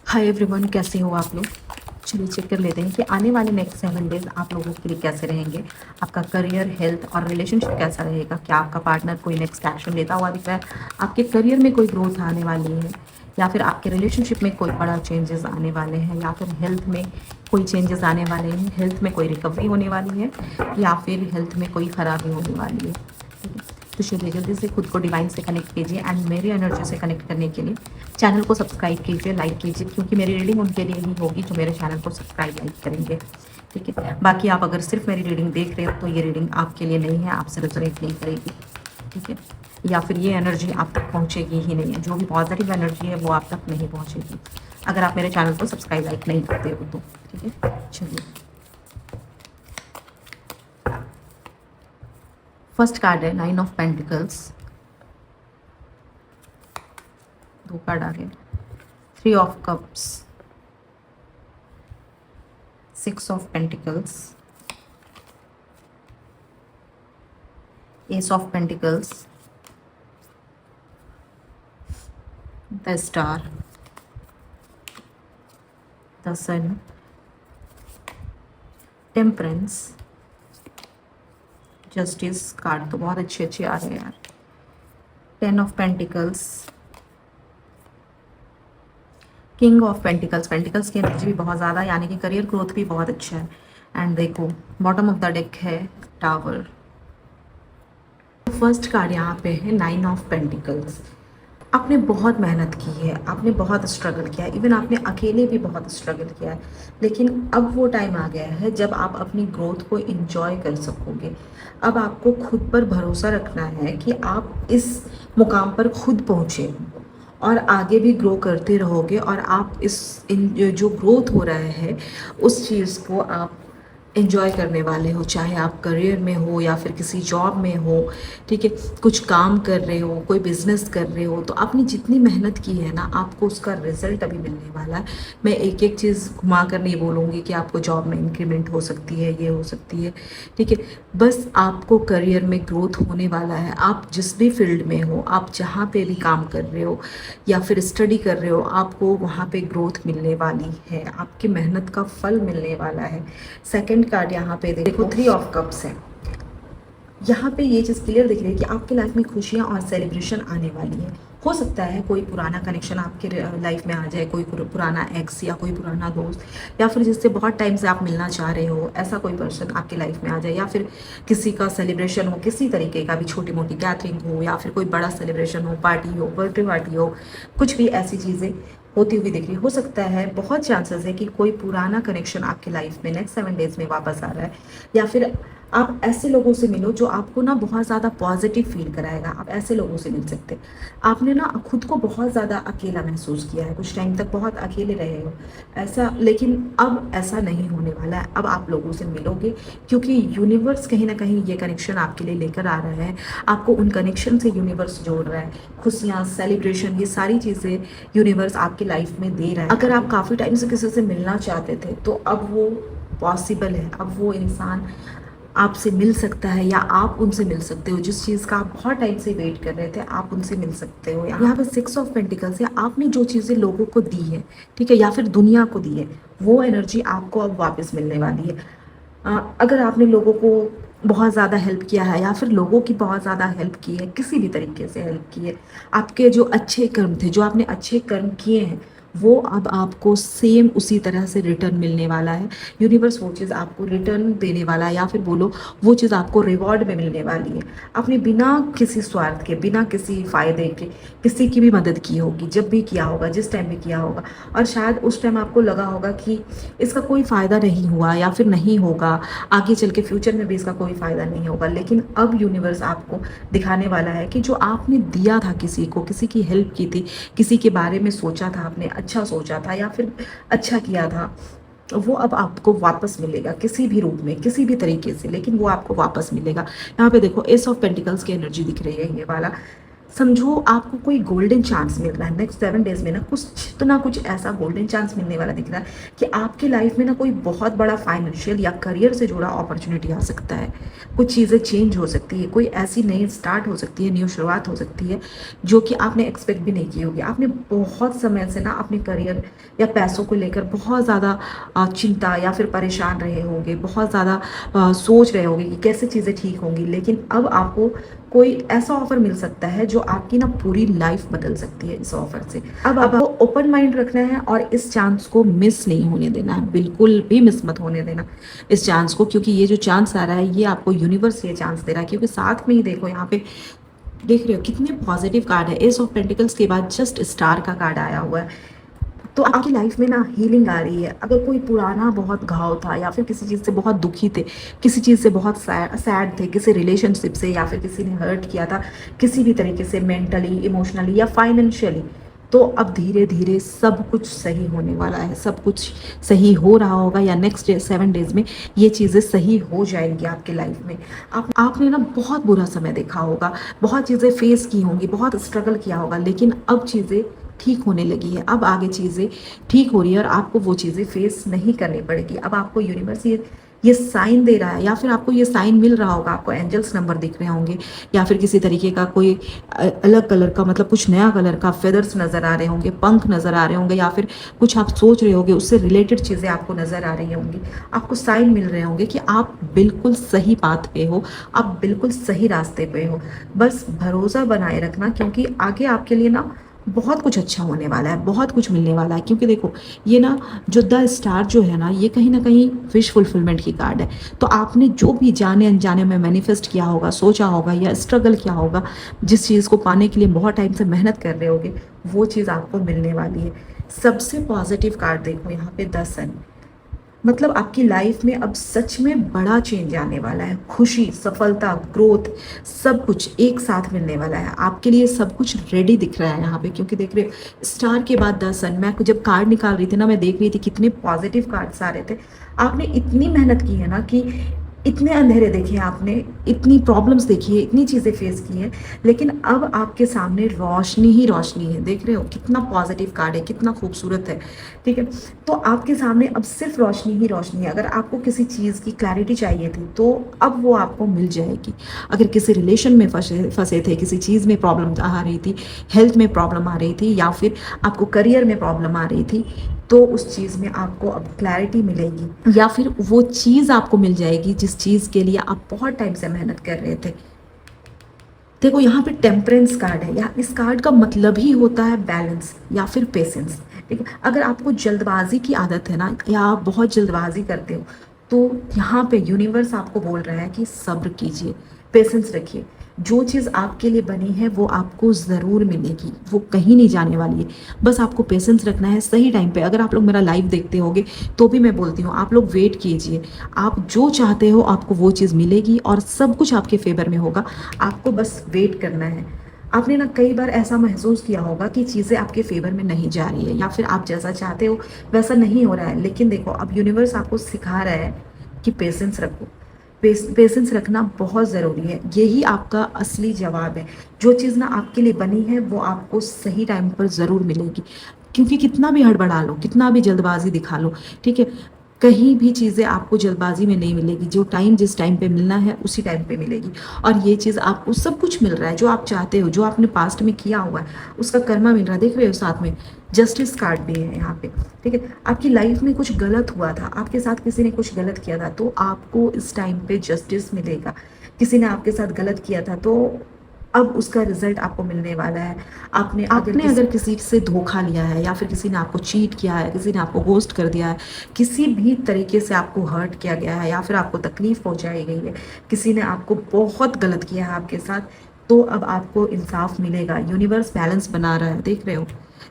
Hi everyone, कैसे हो आप लोग। चलिए चेक कर लेते हैं कि आने वाले नेक्स्ट 7 डेज आप लोगों के लिए कैसे रहेंगे। आपका करियर, हेल्थ और रिलेशनशिप कैसा रहेगा। क्या आपका पार्टनर कोई नेक्स्ट एक्शन लेता हुआ दिख रहा है, आपके करियर में कोई ग्रोथ आने वाली है, या फिर आपके रिलेशनशिप में कोई बड़ा चेंजेस आने वाले हैं, या फिर हेल्थ में कोई चेंजेस आने वाले हैं, हेल्थ में कोई रिकवरी होने वाली है, या फिर हेल्थ में कोई खराबी होने वाली है। ठीक है, तो चलिए जल्दी से खुद को डिवाइन से कनेक्ट कीजिए एंड मेरी एनर्जी से कनेक्ट करने के लिए चैनल को सब्सक्राइब कीजिए, लाइक कीजिए, क्योंकि मेरी रीडिंग उनके लिए ही होगी जो मेरे चैनल को सब्सक्राइब लाइक करेंगे। ठीक है, बाकी आप अगर सिर्फ मेरी रीडिंग देख रहे हो तो ये रीडिंग आपके लिए नहीं है, आपसे रेजोनेट नहीं करेगी। ठीक है, या फिर ये एनर्जी आप तक पहुंचेगी ही नहीं है। जो भी पॉजिटिव एनर्जी है वो आप तक नहीं पहुंचेगी अगर आप मेरे चैनल को सब्सक्राइब लाइक नहीं करते हो तो। ठीक है, चलिए फर्स्ट कार्ड है 9 ऑफ पेंटिकल्स। 2 कार्ड आ गए, 3 of cups, 6 of pentacles, ace of pentacles, the star, the sun, temperance, justice. Card तो बहुत अच्छे अच्छे आ रहे हैं यार। 10 of pentacles, king of pentacles. Pentacles की एनर्जी भी बहुत ज़्यादा, यानी कि करियर ग्रोथ भी बहुत अच्छा है। एंड देखो बॉटम ऑफ द डेक है टावर। फर्स्ट कार्ड यहाँ पे है 9 ऑफ पेंटिकल्स। आपने बहुत मेहनत की है, आपने बहुत स्ट्रगल किया है, इवन आपने अकेले भी बहुत स्ट्रगल किया है, लेकिन अब वो टाइम आ गया है जब आप अपनी ग्रोथ को एंजॉय कर सकोगे। अब आपको खुद पर भरोसा रखना है कि आप इस मुकाम पर खुद पहुँचे हो और आगे भी ग्रो करते रहोगे, और आप जो ग्रोथ हो रहा है उस चीज़ को आप एंजॉय करने वाले हो, चाहे आप करियर में हो या फिर किसी जॉब में हो। ठीक है, कुछ काम कर रहे हो, कोई बिजनेस कर रहे हो, तो आपने जितनी मेहनत की है ना, आपको उसका रिजल्ट अभी मिलने वाला है। मैं एक एक चीज़ घुमा कर नहीं बोलूँगी कि आपको जॉब में इंक्रीमेंट हो सकती है, ये हो सकती है। ठीक है, बस आपको करियर में ग्रोथ होने वाला है। आप जिस भी फील्ड में हो, आप जहाँ पे भी काम कर रहे हो या फिर स्टडी कर रहे हो, आपको वहाँ पे ग्रोथ मिलने वाली है, आपकी मेहनत का फल मिलने वाला है। सेकंड कार्ड यहाँ पे देखो 3 ऑफ कप्स है। यहाँ पे ये चीज़ क्लियर दिख रही है कि आपकी लाइफ में खुशियाँ और सेलिब्रेशन आने वाली है। हो सकता है कोई पुराना कनेक्शन आपके लाइफ में आ जाए, कोई पुराना एक्स या कोई पुराना दोस्त, या फिर जिससे बहुत टाइम से आप मिलना चाह रहे हो, ऐसा कोई पर्सन आपकी लाइफ में आ जाए, या फिर किसी का सेलिब्रेशन हो, किसी तरीके का भी, छोटी मोटी गैदरिंग हो या फिर कोई बड़ा सेलिब्रेशन हो, पार्टी हो, बर्थडे पार्टी हो, कुछ भी ऐसी चीज़ें होती हुई दिख रही। हो सकता है, बहुत चांसेस है कि कोई पुराना कनेक्शन आपके लाइफ में नेक्स्ट 7 डेज में वापस आ रहा है, या फिर आप ऐसे लोगों से मिलो जो आपको ना बहुत ज़्यादा पॉजिटिव फील कराएगा। आप ऐसे लोगों से मिल सकते। आपने ना खुद को बहुत ज़्यादा अकेला महसूस किया है, कुछ टाइम तक बहुत अकेले रहे हो ऐसा, लेकिन अब ऐसा नहीं होने वाला है। अब आप लोगों से मिलोगे, क्योंकि यूनिवर्स कहीं ना कहीं ये कनेक्शन आपके लिए लेकर आ रहा है। आपको उन कनेक्शन से यूनिवर्स जोड़ रहा है। खुशियाँ, सेलिब्रेशन, ये सारी चीज़ें यूनिवर्स आपकी लाइफ में दे रहा है। अगर आप काफ़ी टाइम से किसी से मिलना चाहते थे तो अब वो पॉसिबल है। अब वो इंसान आपसे मिल सकता है, या आप उनसे मिल सकते हो। जिस चीज़ का आप बहुत टाइम से वेट कर रहे थे, आप उनसे मिल सकते हो। यहाँ पे 6 ऑफ पेंटिकल्स है। आपने जो चीज़ें लोगों को दी है, ठीक है, या फिर दुनिया को दी है, वो एनर्जी आपको अब वापस मिलने वाली है। अगर आपने लोगों को बहुत ज़्यादा हेल्प किया है, या फिर लोगों की बहुत ज़्यादा हेल्प की है, किसी भी तरीके से हेल्प की है, आपके जो अच्छे कर्म थे, जो आपने अच्छे कर्म किए हैं, वो अब आपको सेम उसी तरह से रिटर्न मिलने वाला है। यूनिवर्स वो चीज़ आपको रिटर्न देने वाला है, या फिर बोलो वो चीज़ आपको रिवॉर्ड में मिलने वाली है। आपने बिना किसी स्वार्थ के, बिना किसी फ़ायदे के किसी की भी मदद की होगी, जब भी किया होगा, जिस टाइम भी किया होगा, और शायद उस टाइम आपको लगा होगा कि इसका कोई फ़ायदा नहीं हुआ या फिर नहीं होगा, आगे चल के फ्यूचर में भी इसका कोई फ़ायदा नहीं होगा। लेकिन अब यूनिवर्स आपको दिखाने वाला है कि जो आपने दिया था किसी को, किसी की हेल्प की थी, किसी के बारे में सोचा था आपने, अच्छा सोचा था या फिर अच्छा किया था, वो अब आपको वापस मिलेगा किसी भी रूप में, किसी भी तरीके से, लेकिन वो आपको वापस मिलेगा। यहाँ पे देखो एस ऑफ पेंटिकल्स की एनर्जी दिख रही है, ये वाला समझो आपको कोई गोल्डन चांस मिल रहा है नेक्स्ट 7 डेज में ना, कुछ तो ना कुछ ऐसा गोल्डन चांस मिलने वाला दिख रहा है कि आपकी लाइफ में ना कोई बहुत बड़ा फाइनेंशियल या करियर से जुड़ा अपॉर्चुनिटी आ सकता है। कुछ चीज़ें चेंज हो सकती है, कोई ऐसी नई स्टार्ट हो सकती है, न्यू शुरुआत हो सकती है जो कि आपने एक्सपेक्ट भी नहीं की होगी। आपने बहुत समय से ना अपने करियर या पैसों को लेकर बहुत ज़्यादा चिंता या फिर परेशान रहे होंगे, बहुत ज़्यादा सोच रहे होंगे कि कैसे चीज़ें ठीक होंगी, लेकिन अब आपको कोई ऐसा ऑफर मिल सकता है जो आपकी ना पूरी लाइफ बदल सकती है इस ऑफर से। अब आपको ओपन माइंड रखना है और इस चांस को मिस नहीं होने देना है, बिल्कुल भी मिस मत होने देना इस चांस को, क्योंकि ये जो चांस आ रहा है ये आपको यूनिवर्स ये चांस दे रहा है। क्योंकि साथ में ही देखो यहाँ पे देख रहे हो कितने पॉजिटिव कार्ड है, एस ऑफ पेंटिकल्स के बाद जस्ट स्टार का कार्ड आया हुआ है। तो आपकी लाइफ में ना हीलिंग आ रही है। अगर कोई पुराना बहुत घाव था या फिर किसी चीज़ से बहुत दुखी थे, किसी चीज़ से बहुत सैड थे, किसी रिलेशनशिप से, या फिर किसी ने हर्ट किया था किसी भी तरीके से, मेंटली, इमोशनली या फाइनेंशियली, तो अब धीरे धीरे सब कुछ सही होने वाला है। सब कुछ सही हो रहा होगा या नेक्स्ट 7 डेज में ये चीज़ें सही हो जाएंगी आपकी लाइफ में। आपने ना बहुत बुरा समय देखा होगा, बहुत चीज़ें फेस की होंगी, बहुत स्ट्रगल किया होगा, लेकिन अब चीज़ें ठीक होने लगी है। अब आगे चीज़ें ठीक हो रही है और आपको वो चीज़ें फेस नहीं करनी पड़ेगी। अब आपको यूनिवर्स ये साइन दे रहा है, या फिर आपको ये साइन मिल रहा होगा, आपको एंजल्स नंबर दिख रहे होंगे, या फिर किसी तरीके का कोई अलग कलर का, मतलब कुछ नया कलर का फेदर्स नज़र आ रहे होंगे, पंख नज़र आ रहे होंगे, या फिर कुछ आप सोच रहे होंगे उससे रिलेटेड चीज़ें आपको नज़र आ रही होंगी। आपको साइन मिल रहे होंगे कि आप बिल्कुल सही पाथ पे हो, आप बिल्कुल सही रास्ते पे हो। बस भरोसा बनाए रखना, क्योंकि आगे आपके लिए ना बहुत कुछ अच्छा होने वाला है, बहुत कुछ मिलने वाला है। क्योंकि देखो ये ना जो द स्टार जो है ना, ये कहीं ना कहीं विश फुलफिलमेंट की कार्ड है। तो आपने जो भी जाने अनजाने में मैनिफेस्ट किया होगा, सोचा होगा या स्ट्रगल किया होगा, जिस चीज़ को पाने के लिए बहुत टाइम से मेहनत कर रहे होगे, वो चीज़ आपको मिलने वाली है। सबसे पॉजिटिव कार्ड देखो यहाँ पे 10 सन, मतलब आपकी लाइफ में अब सच में बड़ा चेंज आने वाला है। खुशी, सफलता, ग्रोथ, सब कुछ एक साथ मिलने वाला है आपके लिए। सब कुछ रेडी दिख रहा है यहाँ पे, क्योंकि देख रहे हो स्टार के बाद 10 सन। मैं जब कार्ड निकाल रही थी ना, मैं देख रही थी कितने पॉजिटिव कार्ड्स आ रहे थे। आपने इतनी मेहनत की है ना, कि इतने अंधेरे देखे हैं आपने, इतनी प्रॉब्लम्स देखी है, इतनी चीज़ें फेस की हैं, लेकिन अब आपके सामने रोशनी ही रोशनी है। देख रहे हो कितना पॉजिटिव कार्ड है, कितना खूबसूरत है। ठीक है, तो आपके सामने अब सिर्फ रोशनी ही रोशनी है। अगर आपको किसी चीज़ की क्लैरिटी चाहिए थी तो अब वो आपको मिल जाएगी। अगर किसी रिलेशन में फंसे थे, किसी चीज़ में प्रॉब्लम आ रही थी, हेल्थ में प्रॉब्लम आ रही थी, या फिर आपको करियर में प्रॉब्लम आ रही थी, तो उस चीज़ में आपको अब क्लैरिटी मिलेगी, या फिर वो चीज़ आपको मिल जाएगी जिस चीज़ के लिए आप बहुत टाइम से मेहनत कर रहे थे। देखो यहाँ पे टेम्परेंस कार्ड है, या इस कार्ड का मतलब ही होता है बैलेंस या फिर पेशेंस। ठीक है, अगर आपको जल्दबाजी की आदत है ना, या आप बहुत जल्दबाजी करते हो, तो यहाँ पे यूनिवर्स आपको बोल रहा है कि सब्र कीजिए, पेशेंस रखिए। जो चीज़ आपके लिए बनी है वो आपको ज़रूर मिलेगी, वो कहीं नहीं जाने वाली है। बस आपको पेशेंस रखना है सही टाइम पे। अगर आप लोग मेरा लाइव देखते होगे तो भी मैं बोलती हूँ, आप लोग वेट कीजिए। आप जो चाहते हो आपको वो चीज़ मिलेगी और सब कुछ आपके फेवर में होगा। आपको बस वेट करना है। आपने ना कई बार ऐसा महसूस किया होगा कि चीज़ें आपके फेवर में नहीं जा रही है, या फिर आप जैसा चाहते हो वैसा नहीं हो रहा है, लेकिन देखो अब यूनिवर्स आपको सिखा रहा है कि पेशेंस रखो। पेशेंस रखना बहुत ज़रूरी है, यही आपका असली जवाब है। जो चीज़ ना आपके लिए बनी है वो आपको सही टाइम पर ज़रूर मिलेगी। क्योंकि कितना भी हड़बड़ा लो, कितना भी जल्दबाजी दिखा लो, ठीक है, कहीं भी चीज़ें आपको जल्दबाजी में नहीं मिलेगी। जो टाइम जिस टाइम पे मिलना है उसी टाइम पे मिलेगी। और ये चीज़ आपको सब कुछ मिल रहा है जो आप चाहते हो, जो आपने पास्ट में किया हुआ है उसका कर्मा मिल रहा है। देख रहे हो साथ में जस्टिस कार्ड भी है यहाँ पे। ठीक है, आपकी लाइफ में कुछ गलत हुआ था, आपके साथ किसी ने कुछ गलत किया था, तो आपको इस टाइम पे जस्टिस मिलेगा। किसी ने आपके साथ गलत किया था तो अब उसका रिजल्ट आपको मिलने वाला है। आपने अगर किसी से धोखा लिया है, या फिर किसी ने आपको चीट किया है, किसी ने आपको गोस्ट कर दिया है, किसी भी तरीके से आपको हर्ट किया गया है, या फिर आपको तकलीफ पहुंचाई गई है, किसी ने आपको बहुत गलत किया है आपके साथ, तो अब आपको इंसाफ मिलेगा। यूनिवर्स बैलेंस बना रहा है, देख रहे हो,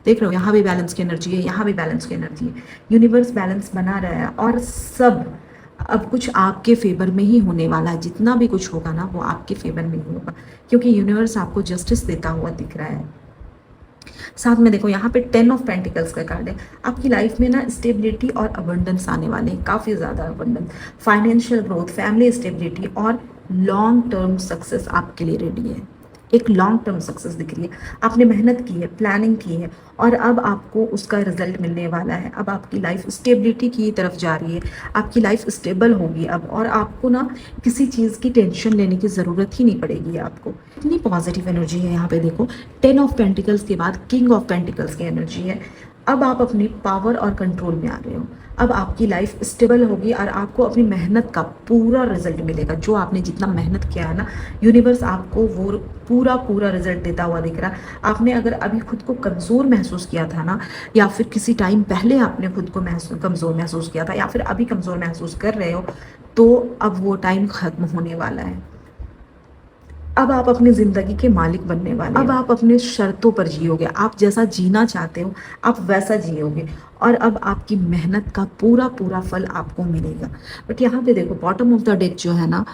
देख रहे हो यहाँ भी बैलेंस की एनर्जी है, यहाँ भी बैलेंस की एनर्जी है। यूनिवर्स बैलेंस बना रहा है और सब अब कुछ आपके फेवर में ही होने वाला है। जितना भी कुछ होगा ना वो आपके फेवर में ही होगा, क्योंकि यूनिवर्स आपको जस्टिस देता हुआ दिख रहा है। साथ में देखो यहाँ पे 10 ऑफ पेंटिकल्स का कार्ड है। आपकी लाइफ में ना स्टेबिलिटी और अबंडेंस आने वाले हैं, काफ़ी ज़्यादा abundance, financial growth, family stability और लॉन्ग टर्म सक्सेस आपके लिए रेडी है। एक लॉन्ग टर्म सक्सेस दिख रही है। आपने मेहनत की है, प्लानिंग की है और अब आपको उसका रिजल्ट मिलने वाला है। अब आपकी लाइफ स्टेबिलिटी की तरफ जा रही है, आपकी लाइफ स्टेबल होगी अब, और आपको ना किसी चीज़ की टेंशन लेने की ज़रूरत ही नहीं पड़ेगी आपको। इतनी पॉजिटिव एनर्जी है यहाँ पे देखो। 10 ऑफ पेंटिकल्स के बाद किंग ऑफ पेंटिकल्स की एनर्जी है। अब आप अपनी पावर और कंट्रोल में आ रहे हो। अब आपकी लाइफ स्टेबल होगी और आपको अपनी मेहनत का पूरा रिजल्ट मिलेगा। जो आपने जितना मेहनत किया है ना, यूनिवर्स आपको वो पूरा पूरा रिजल्ट देता हुआ दिख रहा है। आपने अगर अभी खुद को कमज़ोर महसूस किया था ना, या फिर किसी टाइम पहले आपने खुद को कमज़ोर महसूस किया था, या फिर अभी कमज़ोर महसूस कर रहे हो, तो अब वो टाइम ख़त्म होने वाला है। अब आप अपनी ज़िंदगी के मालिक बनने वाले। अब आप अपने शर्तों पर जियोगे, आप जैसा जीना चाहते हो आप वैसा जियोगे, और अब आपकी मेहनत का पूरा पूरा फल आपको मिलेगा। बट यहाँ पे देखो, बॉटम ऑफ द डेक जो है ना,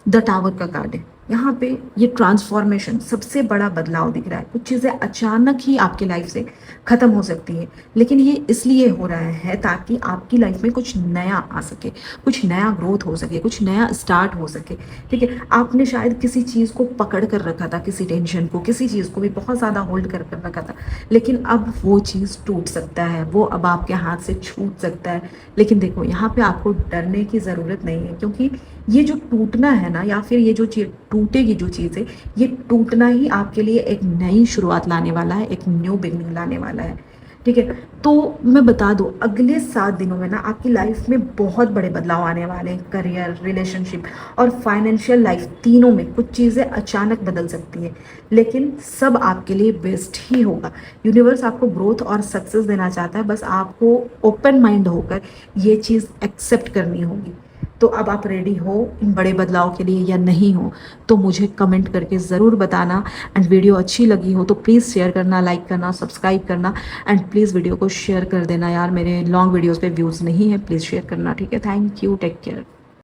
द टावर का कार्ड है। यहाँ पे ये ट्रांसफॉर्मेशन, सबसे बड़ा बदलाव दिख रहा है। कुछ चीज़ें अचानक ही आपकी लाइफ से ख़त्म हो सकती है, लेकिन ये इसलिए हो रहा है ताकि आपकी लाइफ में कुछ नया आ सके, कुछ नया ग्रोथ हो सके, कुछ नया स्टार्ट हो सके। ठीक है, आपने शायद किसी चीज़ को पकड़ कर रखा था, किसी टेंशन को, किसी चीज़ को भी बहुत ज़्यादा होल्ड कर कर रखा था, लेकिन अब वो चीज़ टूट सकता है, वो अब आपके हाथ से छूट सकता है। लेकिन देखो, यहाँ पे आपको डरने की ज़रूरत नहीं है, क्योंकि ये जो टूटना है ना, या फिर ये जो टूटेगी जो चीज़ है, ये टूटना ही आपके लिए एक नई शुरुआत लाने वाला है, एक न्यू बिगनिंग लाने वाला है। ठीक है, तो मैं बता दूं, अगले 7 दिनों में ना आपकी लाइफ में बहुत बड़े बदलाव आने वाले हैं। करियर, रिलेशनशिप और फाइनेंशियल लाइफ, तीनों में कुछ चीज़ें अचानक बदल सकती हैं, लेकिन सब आपके लिए बेस्ट ही होगा। यूनिवर्स आपको ग्रोथ और सक्सेस देना चाहता है, बस आपको ओपन माइंड होकर ये चीज़ एक्सेप्ट करनी होगी। तो अब आप रेडी हो इन बड़े बदलाव के लिए या नहीं हो, तो मुझे कमेंट करके ज़रूर बताना। एंड वीडियो अच्छी लगी हो तो प्लीज़ शेयर करना, लाइक करना, सब्सक्राइब करना, एंड प्लीज़ वीडियो को शेयर कर देना यार। मेरे लॉन्ग वीडियोज़ पे व्यूज़ नहीं है, प्लीज़ शेयर करना। ठीक है, थैंक यू, टेक केयर।